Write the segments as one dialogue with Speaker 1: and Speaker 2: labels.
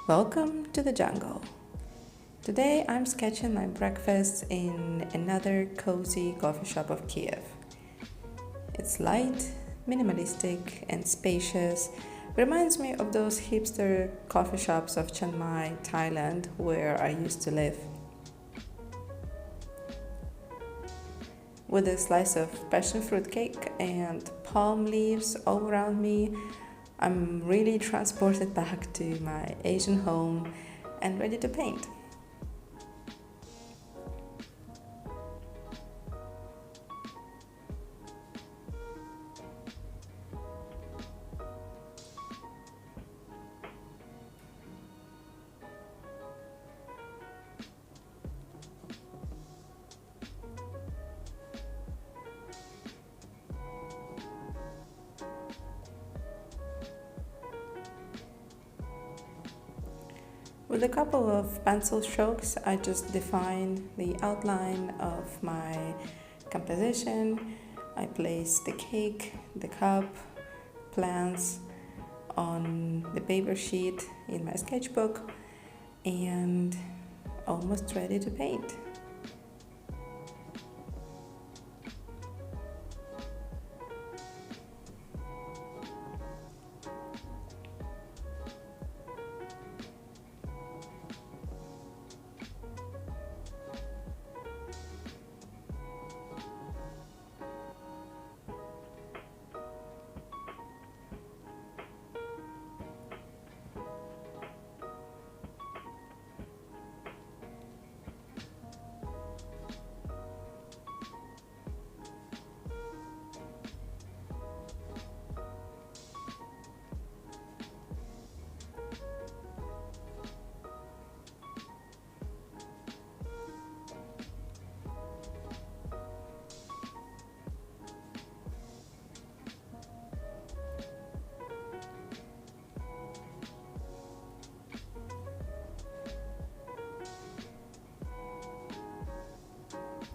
Speaker 1: Welcome to the jungle. Today I'm sketching my breakfast in another cozy coffee shop of Kyiv. It's light, minimalistic, and spacious. Reminds me of those hipster coffee shops of Chiang Mai, Thailand, where I used to live. With a slice of passion fruit cake and palm leaves all around me, I'm really transported back to my Asian home and ready to paint. With a couple of pencil strokes, I just define the outline of my composition. I place the cake, the cup, plants on the paper sheet in my sketchbook and almost ready to paint.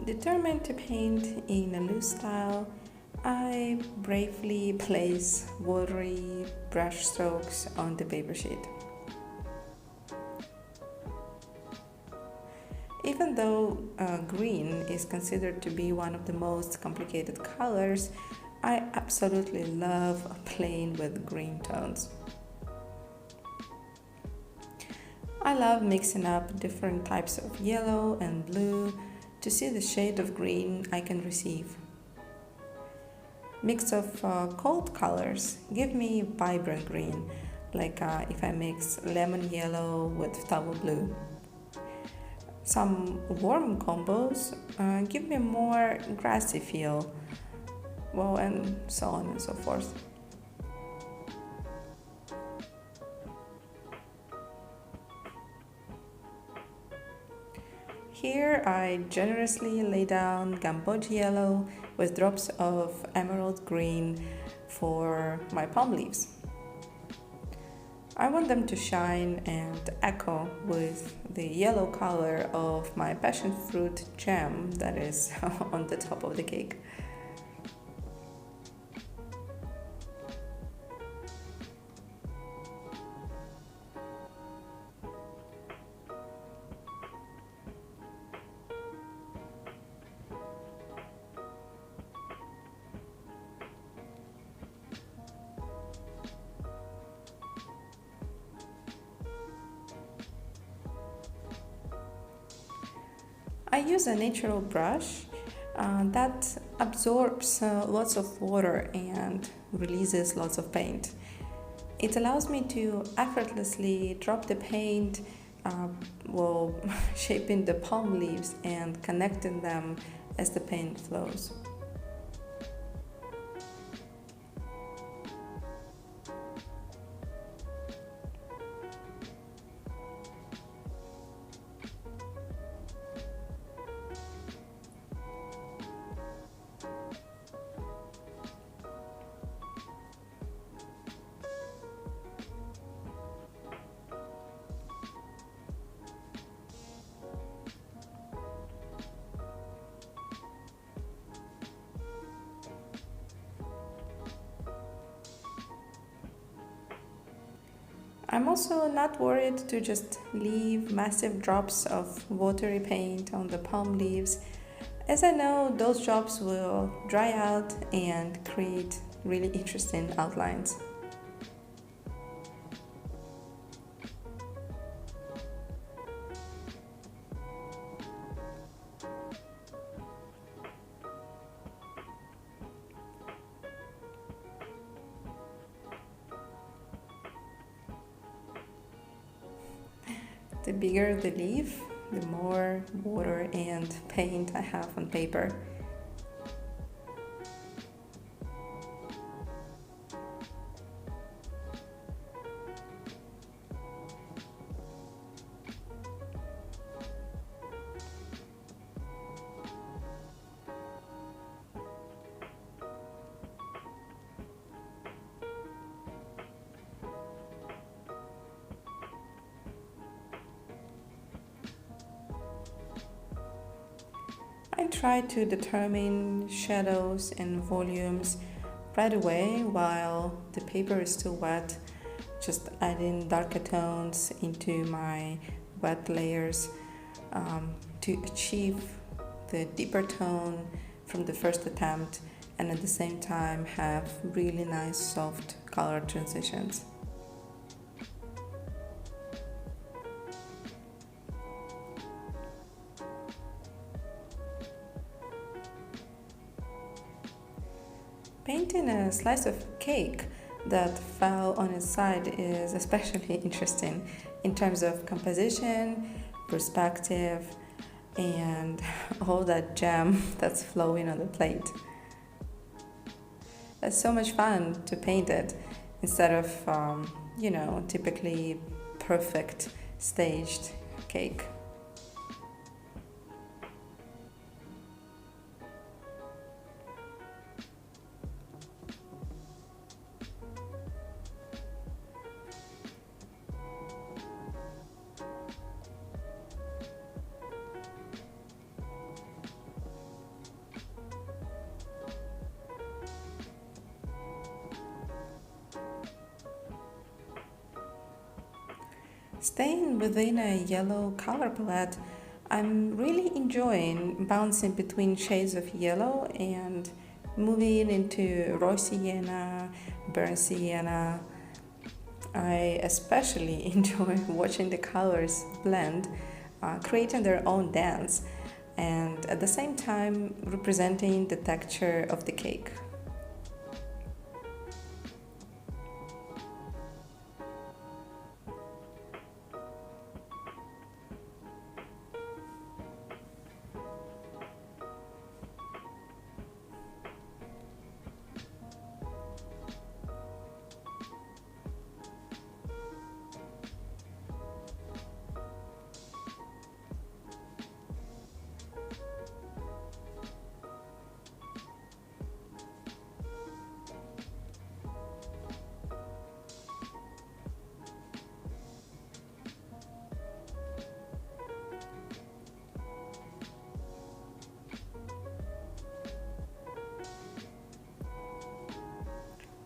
Speaker 1: Determined to paint in a loose style, I bravely place watery brush strokes on the paper sheet. Even though green is considered to be one of the most complicated colors, I absolutely love playing with green tones. I love mixing up different types of yellow and blue to see the shade of green I can receive. Mix of cold colors give me vibrant green, like if I mix lemon yellow with towel blue. Some warm combos give me more grassy feel, well, and so on and so forth. Here I generously lay down gamboge yellow with drops of emerald green for my palm leaves. I want them to shine and echo with the yellow color of my passion fruit jam that is on the top of the cake. I use a natural brush that absorbs lots of water and releases lots of paint. It allows me to effortlessly drop the paint while shaping the palm leaves and connecting them as the paint flows. I'm also not worried to just leave massive drops of watery paint on the palm leaves, as I know those drops will dry out and create really interesting outlines. The bigger the leaf, the more water and paint I have on paper. I try to determine shadows and volumes right away while the paper is still wet, just adding darker tones into my wet layers to achieve the deeper tone from the first attempt and at the same time have really nice soft color transitions. Painting a slice of cake that fell on its side is especially interesting in terms of composition, perspective, and all that jam that's flowing on the plate. It's so much fun to paint it instead of, typically perfect staged cake. Staying within a yellow color palette, I'm really enjoying bouncing between shades of yellow and moving into raw sienna, burnt sienna. I especially enjoy watching the colors blend, creating their own dance, and at the same time representing the texture of the cake.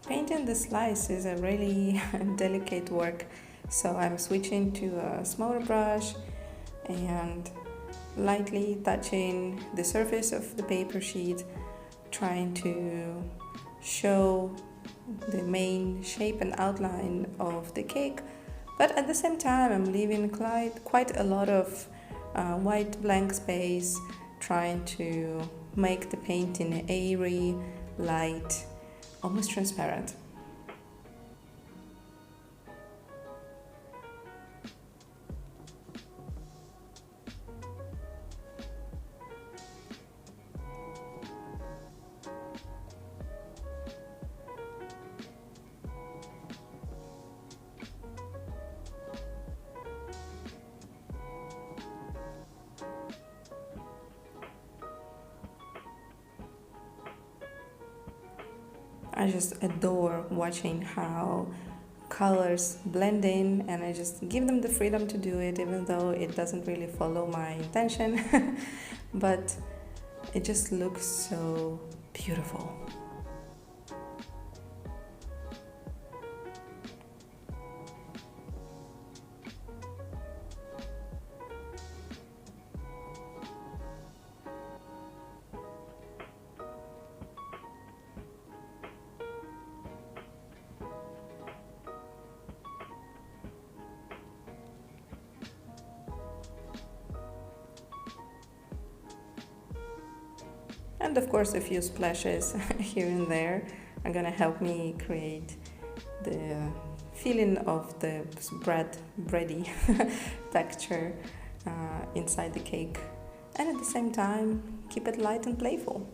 Speaker 1: Painting the slice is a really delicate work, so I'm switching to a smaller brush and lightly touching the surface of the paper sheet, trying to show the main shape and outline of the cake, but at the same time I'm leaving quite a lot of white blank space, trying to make the painting airy, light, almost transparent. I just adore watching how colors blend in, and I just give them the freedom to do it even though it doesn't really follow my intention. But it just looks so beautiful. And of course, a few splashes here and there are gonna help me create the feeling of the bready texture inside the cake, and at the same time keep it light and playful.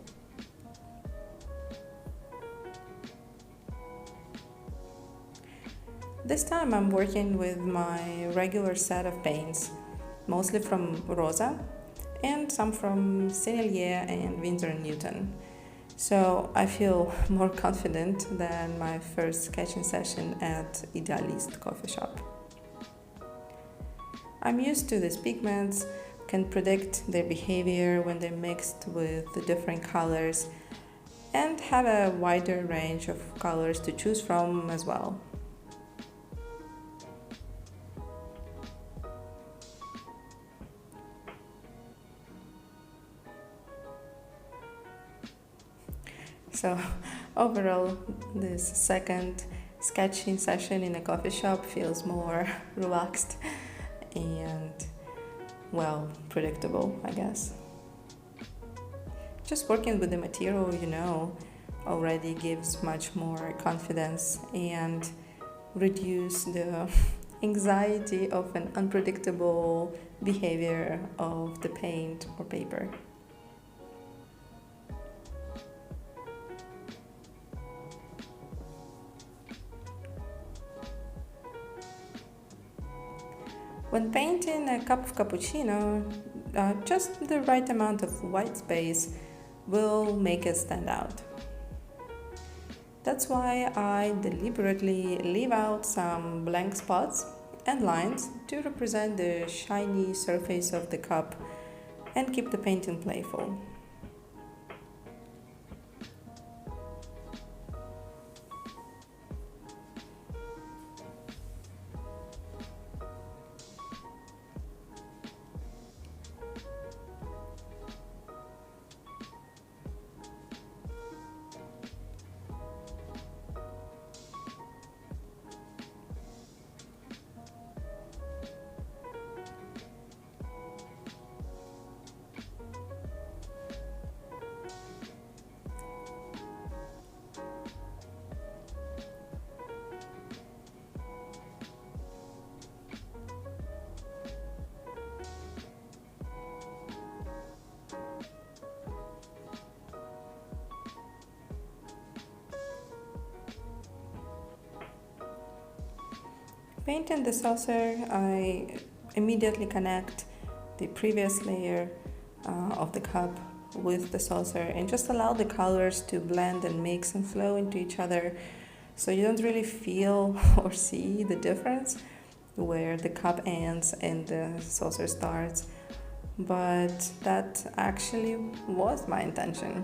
Speaker 1: This time I'm working with my regular set of paints, mostly from Rosa and some from Sennelier and Winsor & Newton. So I feel more confident than my first sketching session at Idealist coffee shop. I'm used to these pigments, can predict their behavior when they're mixed with the different colors, and have a wider range of colors to choose from as well. So overall, this second sketching session in a coffee shop feels more relaxed and, well, predictable, I guess. Just working with the material already gives much more confidence and reduce the anxiety of an unpredictable behavior of the paint or paper. When painting a cup of cappuccino, just the right amount of white space will make it stand out. That's why I deliberately leave out some blank spots and lines to represent the shiny surface of the cup and keep the painting playful. Painting the saucer, I immediately connect the previous layer of the cup with the saucer and just allow the colors to blend and mix and flow into each other, so you don't really feel or see the difference where the cup ends and the saucer starts. But that actually was my intention.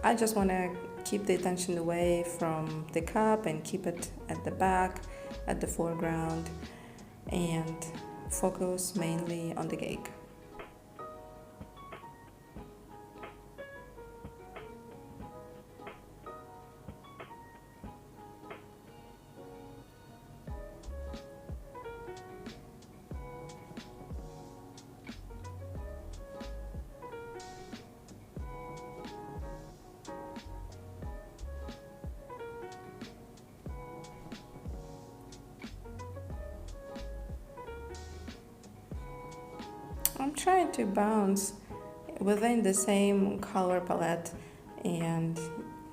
Speaker 1: I just want to keep the attention away from the cup and keep it at the back, at the foreground, and focus mainly on the cake. I'm trying to bounce within the same color palette and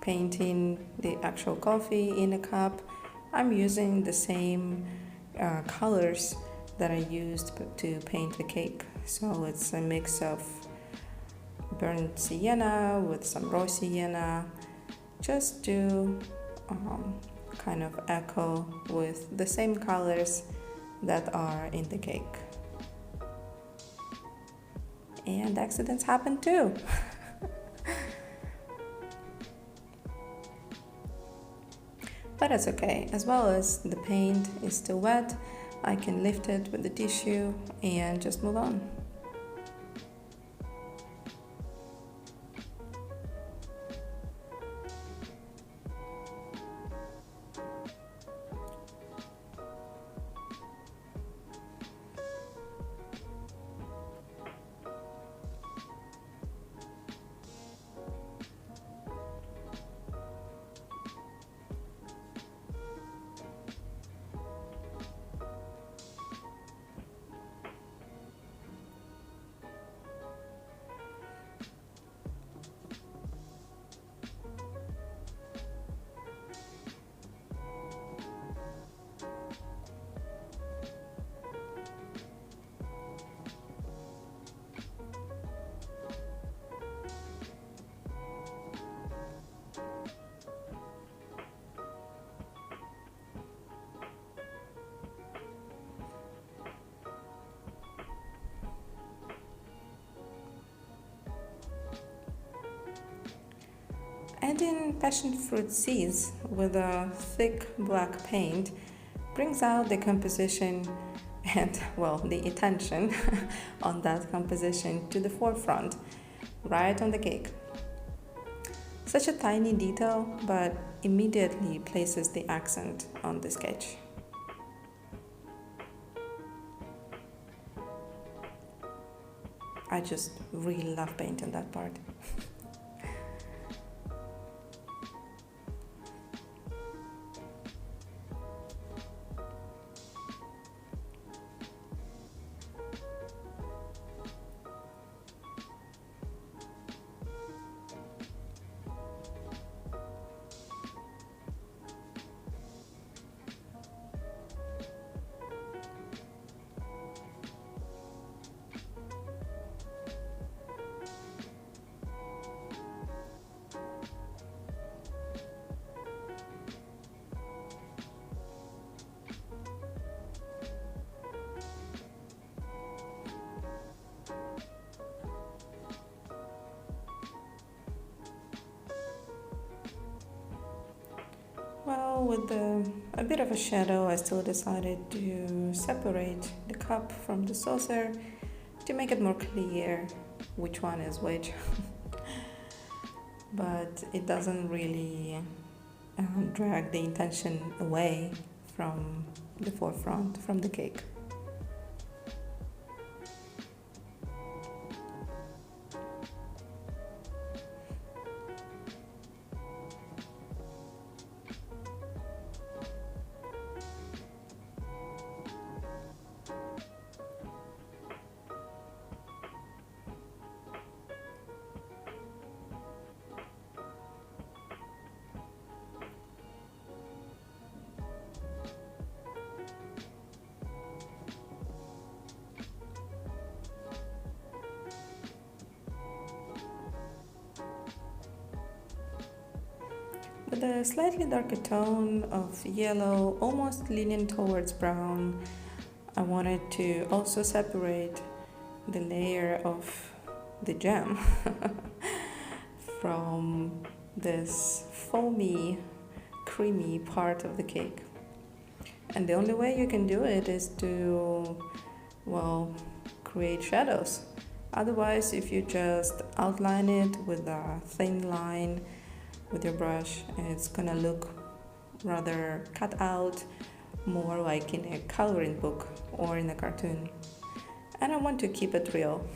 Speaker 1: painting the actual coffee in a cup. I'm using the same colors that I used to paint the cake. So it's a mix of burnt sienna with some raw sienna, just to kind of echo with the same colors that are in the cake. And accidents happen too. But it's okay. As well as the paint is still wet, I can lift it with the tissue and just move on. Painting passion fruit seeds with a thick black paint brings out the composition and, well, the attention on that composition to the forefront, right on the cake. Such a tiny detail, but immediately places the accent on the sketch. I just really love painting that part. Well, with a bit of a shadow, I still decided to separate the cup from the saucer to make it more clear which one is which. But it doesn't really drag the intention away from the forefront, from the cake. With a slightly darker tone of yellow, almost leaning towards brown, I wanted to also separate the layer of the jam from this foamy, creamy part of the cake. And the only way you can do it is to, well, create shadows. Otherwise, if you just outline it with a thin line with your brush, it's gonna look rather cut out, more like in a coloring book or in a cartoon. And I want to keep it real.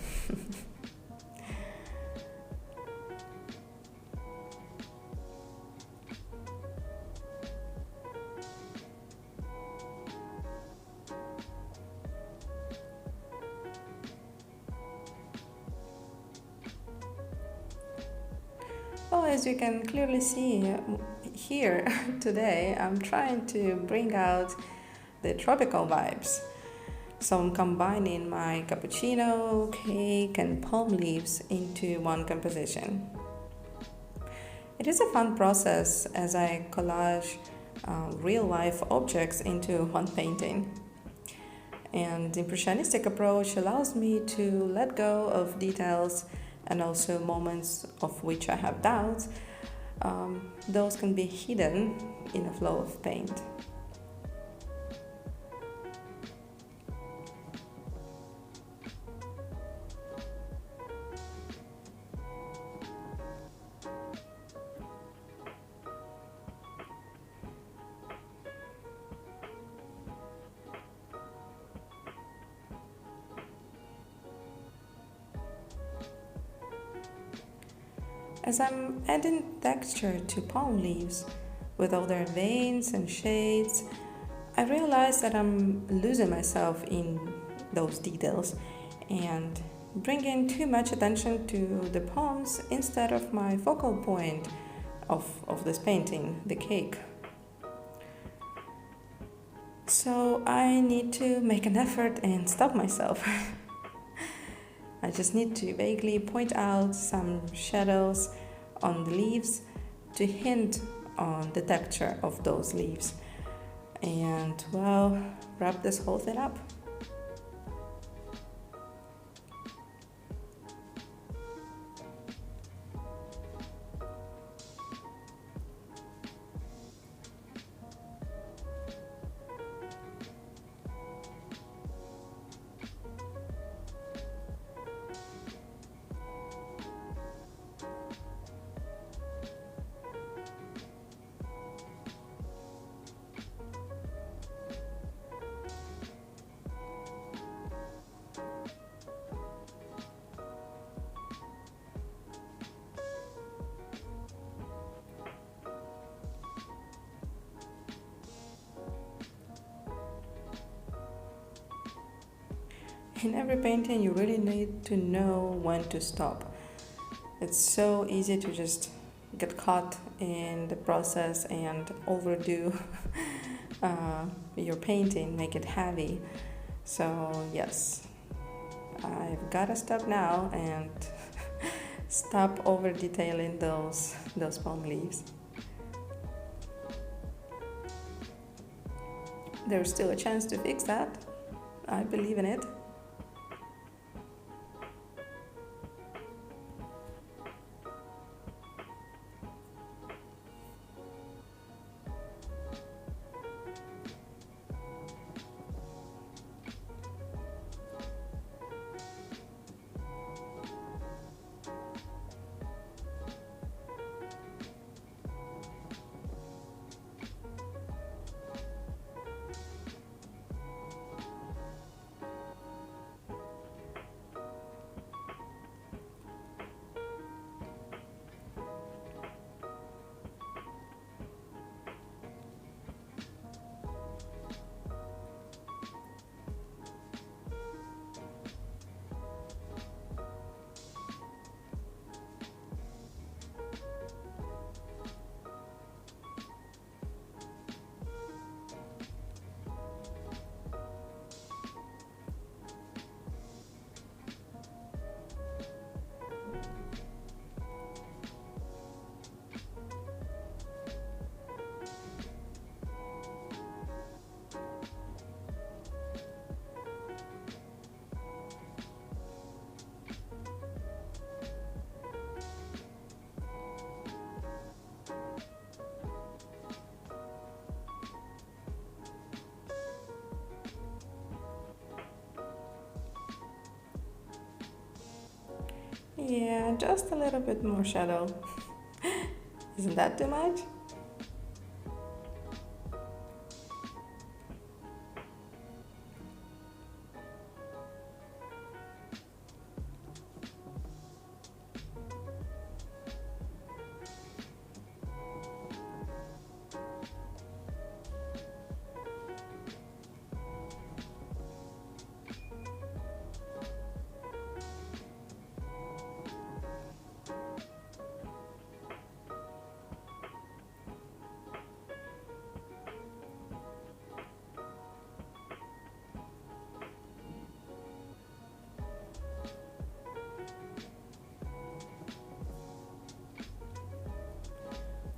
Speaker 1: Well, as you can clearly see here today, I'm trying to bring out the tropical vibes. So I'm combining my cappuccino, cake, and palm leaves into one composition. It is a fun process as I collage real-life objects into one painting. And the impressionistic approach allows me to let go of details and also moments of which I have doubts. Those can be hidden in a flow of paint. As I'm adding texture to palm leaves with all their veins and shades, I realize that I'm losing myself in those details and bringing too much attention to the palms instead of my focal point of this painting, the cake. So I need to make an effort and stop myself. I just need to vaguely point out some shadows on the leaves to hint on the texture of those leaves and, well, wrap this whole thing up. In every painting, you really need to know when to stop. It's so easy to just get caught in the process and overdo your painting, make it heavy. So yes, I've gotta stop now and stop over detailing those palm leaves. There's still a chance to fix that. I believe in it. Yeah, just a little bit more shadow. Isn't that too much?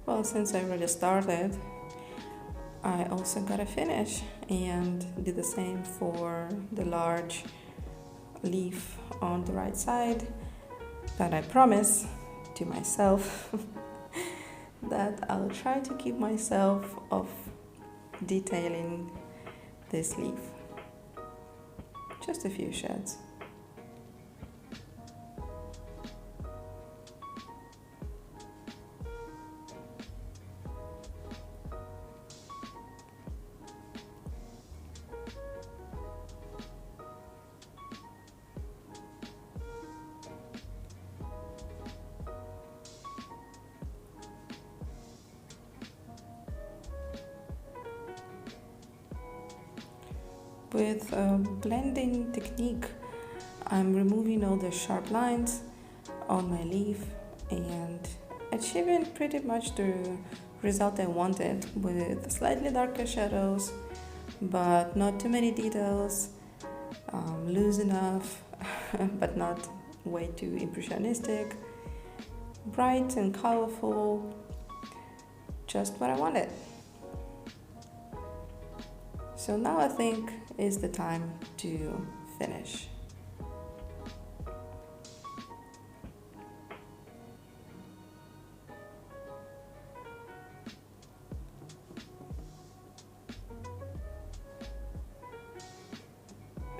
Speaker 1: Well, since I already started, I also gotta finish and do the same for the large leaf on the right side. But I promise to myself that I'll try to keep myself off detailing this leaf. Just a few shades. With a blending technique, I'm removing all the sharp lines on my leaf and achieving pretty much the result I wanted with slightly darker shadows, but not too many details, loose enough, but not way too impressionistic, bright and colorful, just what I wanted. So now I think is the time to finish.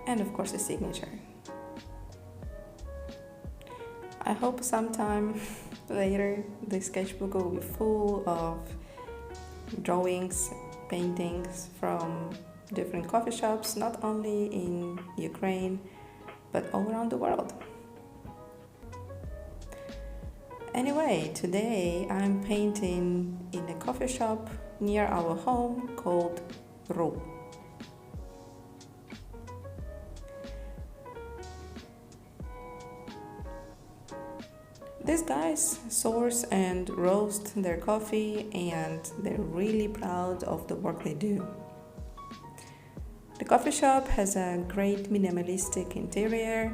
Speaker 1: And of course the signature. I hope sometime later the sketchbook will be full of drawings, paintings from different coffee shops, not only in Ukraine, but all around the world. Anyway, today I'm painting in a coffee shop near our home called Ru. These guys source and roast their coffee, and they're really proud of the work they do. The coffee shop has a great minimalistic interior,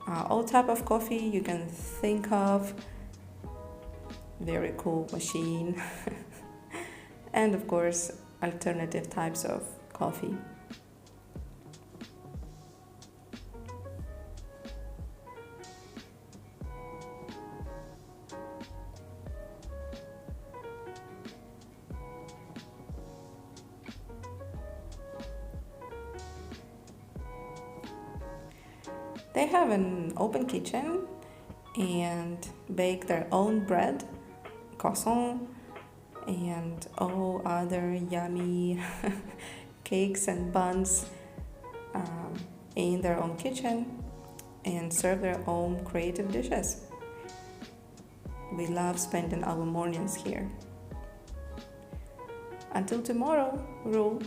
Speaker 1: all type of coffee you can think of, very cool machine, and of course alternative types of coffee. They have an open kitchen and bake their own bread, croissant, and all other yummy cakes and buns um, in their own kitchen, and serve their own creative dishes. We love spending our mornings here. Until tomorrow, Rule.